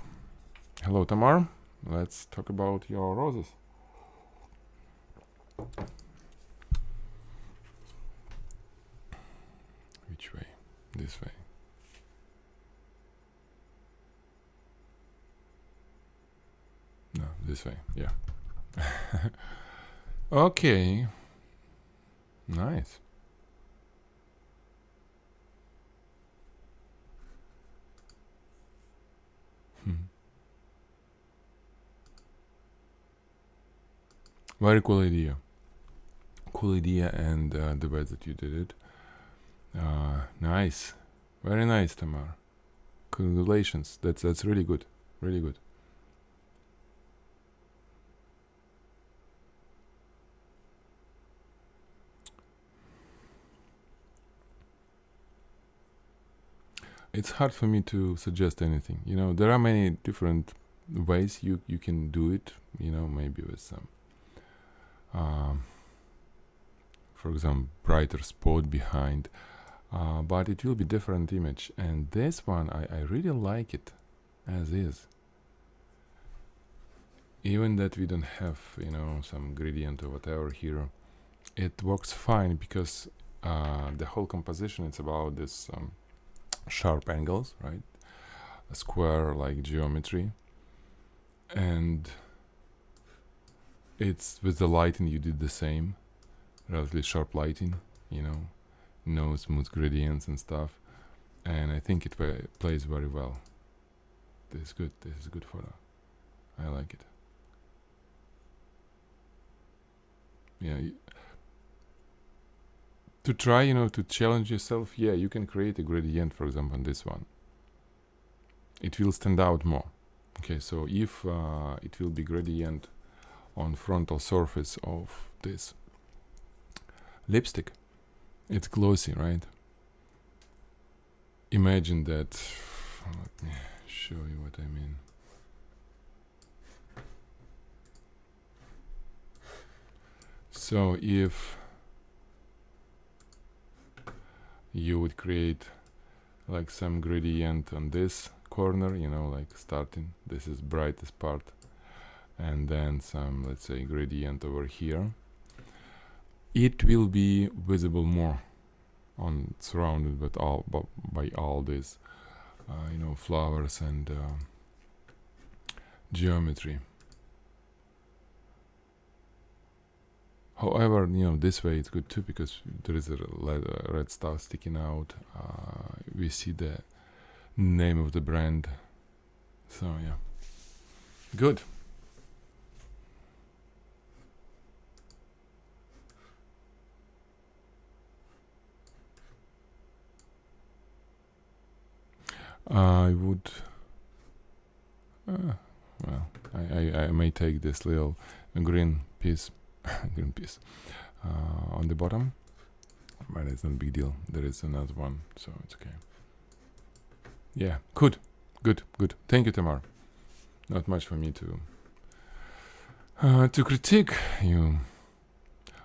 Hello, Tamar. Let's talk about your roses. Which way? This way. No, this way. Yeah. Okay. Nice. Very cool idea. Cool idea, and the way that you did it. Nice. Very nice, Tamar. Congratulations. That's really good. Really good. It's hard for me to suggest anything. There are many different ways you can do it. Maybe with some, for example, brighter spot behind. But it will be different image. And this one, I really like it as is. Even that we don't have, some gradient or whatever here, it works fine because the whole composition is about this sharp angles, right? A square like geometry. And it's with the lighting you did the same, relatively sharp lighting, no smooth gradients and stuff. And I think it plays very well. This is good. This is good photo. I like it. Yeah. To try, to challenge yourself, yeah, you can create a gradient, for example, on this one. It will stand out more. Okay, so if it will be gradient on frontal surface of this lipstick, it's glossy, right? Imagine that. Let me show you what I mean. So if you would create like some gradient on this corner, like starting, this is brightest part, and then some, let's say, gradient over here, it will be visible more on surrounded by all these flowers and geometry. However, this way it's good too because there is a red stuff sticking out. We see the name of the brand. So yeah, good. I would. Well, I may take this little green piece. Green piece on the bottom, but it's not a big deal. There is another one, so it's okay. Yeah, good. Thank you, Tamar. Not much for me to critique you.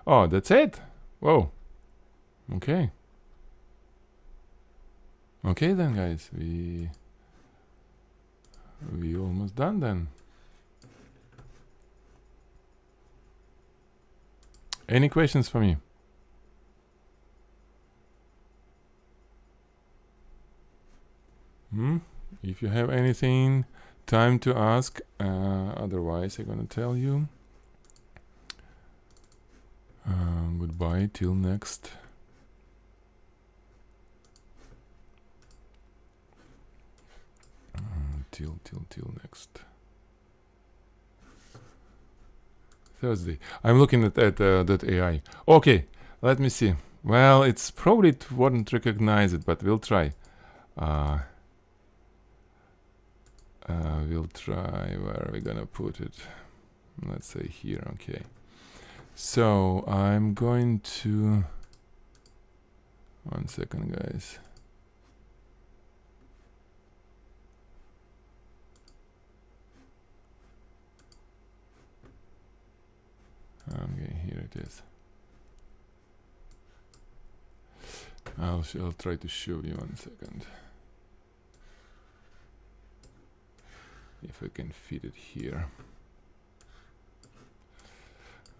Oh, that's it. Whoa. Okay then, guys, we almost done then. Any questions for me? If you have anything, time to ask. Otherwise, I'm gonna tell you goodbye till next. Till next Thursday. I'm looking at that AI. Okay, let me see. Well, it's probably it wouldn't recognize it, but we'll try. We'll try. Where are we gonna put it? Let's say here. Okay. So I'm going to. One second, guys. Okay, here it is. I'll try to show you 1 second. If I can fit it here.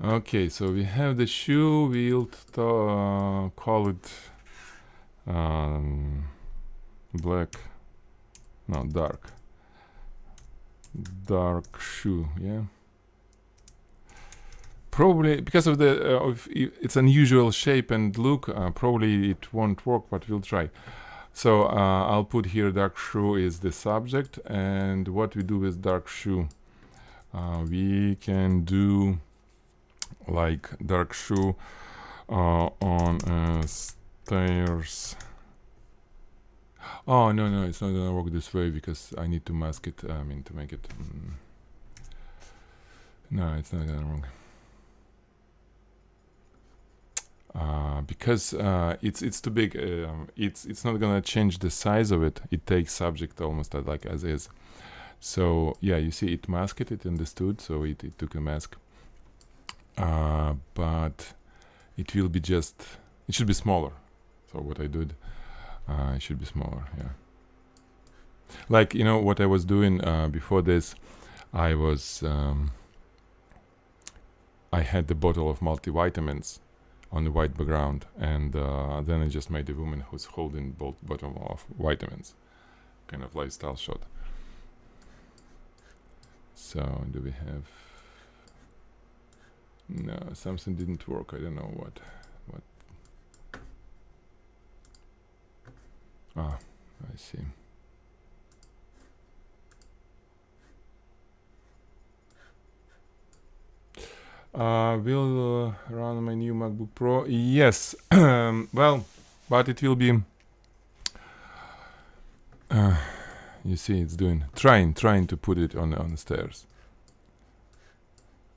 Okay, so we have the shoe. We'll call it black. No, dark shoe. Yeah. Probably because of the its unusual shape and look, probably it won't work, but we'll try. So I'll put here dark shoe is the subject, and what we do with dark shoe, we can do like dark shoe on stairs. Oh no, it's not gonna work this way because I need to mask it. I mean to make it. No, it's not gonna work. Because it's too big. It's not gonna change the size of it. It takes subject almost like as is. So yeah, you see it masked it understood. So it took a mask. But it will be just. It should be smaller. So what I did, it should be smaller. Yeah. Like what I was doing before this, I was. I had the bottle of multivitamins on the white background, and then I just made a woman who's holding both bottle of vitamins, kind of lifestyle shot. So do we have? No, something didn't work. I don't know what. Ah, I see. Will run my new MacBook Pro. Yes. Well, but it will be. You see, it's doing trying to put it on the stairs.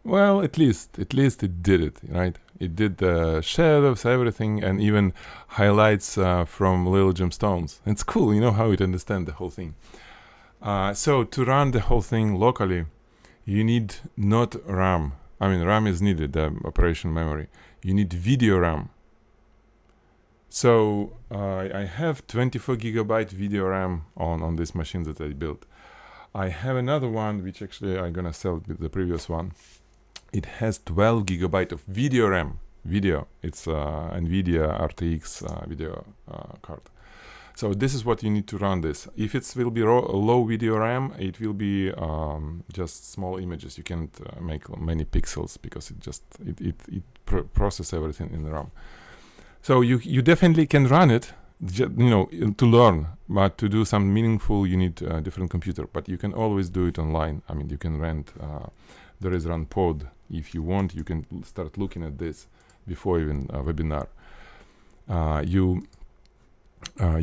Well, at least it did it, right? It did the shadows, everything, and even highlights from little gemstones. It's cool, how it understands the whole thing. So to run the whole thing locally, you need not RAM. I mean, RAM is needed, the operation memory. You need video RAM. So I have 24 gigabyte video RAM on this machine that I built. I have another one, which actually I'm gonna sell with the previous one. It has 12 gigabyte of video RAM. It's NVIDIA RTX video card. So this is what you need to run this. If it will be low video RAM, it will be just small images. You can't make many pixels because it processes everything in the RAM. So you definitely can run it, to learn. But to do some meaningful, you need a different computer. But you can always do it online. I mean, you can rent. There is run pod. If you want, you can start looking at this before even a webinar. You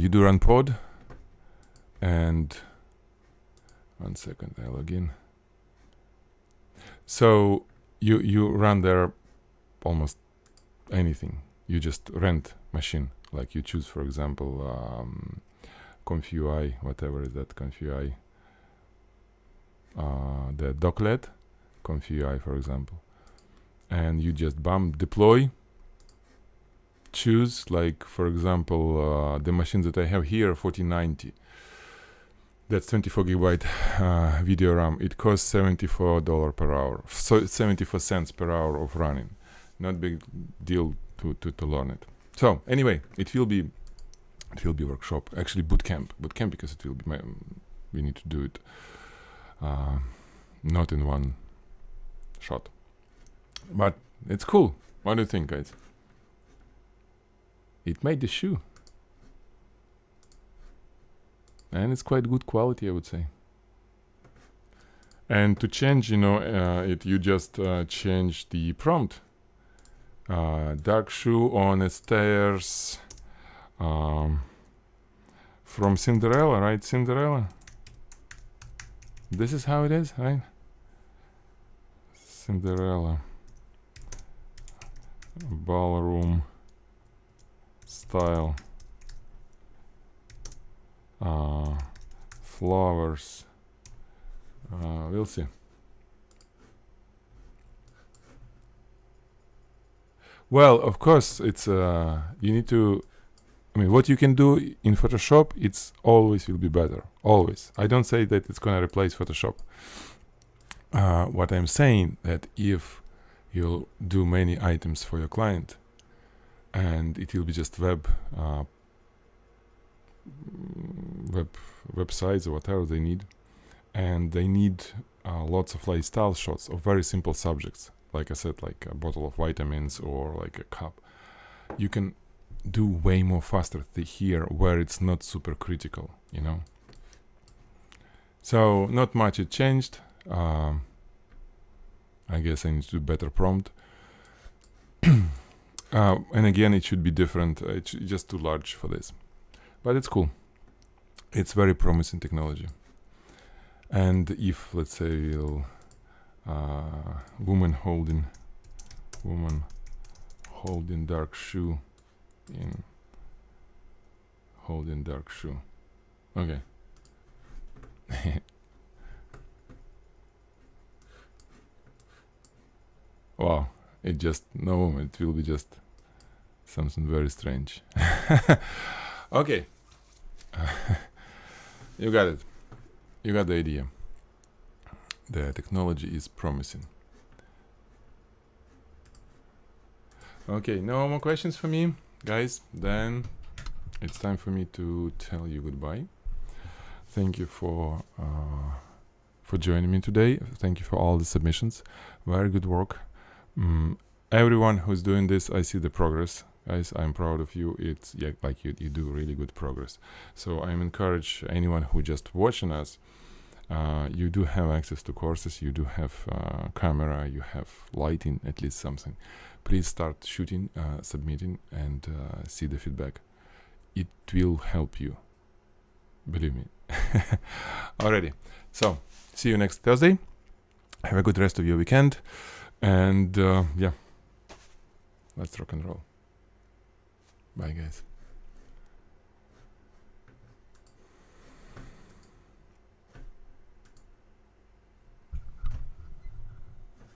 do run pod, and 1 second, I log in. So you run there almost anything. You just rent machine, like you choose, for example, ConfUI, whatever is that ConfUI, the Docklet, ConfUI, for example, and you just deploy. Choose, like, for example, the machine that I have here, 4090. That's 24 gigabyte video RAM. It costs $74 per hour, so 74 cents per hour of running. Not big deal to learn it. So anyway, it will be workshop, actually boot camp because it will be we need to do it not in one shot, but it's cool. What do you think, guys? It made the shoe, and it's quite good quality, I would say. And to change, it you just change the prompt. Dark shoe on the stairs. From Cinderella, right? Cinderella. This is how it is, right? Cinderella. Ballroom style. Flowers. We'll see. Well, of course, it's you need to. I mean, what you can do in Photoshop, it's always will be better. Always. I don't say that it's gonna replace Photoshop. What I'm saying that if you'll do many items for your client, and it will be just websites or whatever they need, and they need lots of lifestyle shots of very simple subjects, like I said, like a bottle of vitamins or like a cup. You can do way more faster here where it's not super critical, you know. So not much it changed. I guess I need to do better prompt. And again, it should be different. It's just too large for this, but it's cool. It's very promising technology. And if, let's say, we'll woman holding dark shoe in holding dark shoe. Okay. Wow, it just no, it will be just something very strange. Okay. You got it. You got the idea. The technology is promising. Okay, no more questions for me, guys. Then it's time for me to tell you goodbye. Thank you for joining me today. Thank you for all the submissions. Very good work. Everyone who's doing this, I see the progress. Guys, I'm proud of you. It's like you do really good progress. So I'm encourage anyone who just watching us. You do have access to courses. You do have camera. You have lighting, at least something. Please start shooting, submitting, and see the feedback. It will help you. Believe me. Alrighty. So see you next Thursday. Have a good rest of your weekend. And yeah, let's rock and roll. Bye, guys.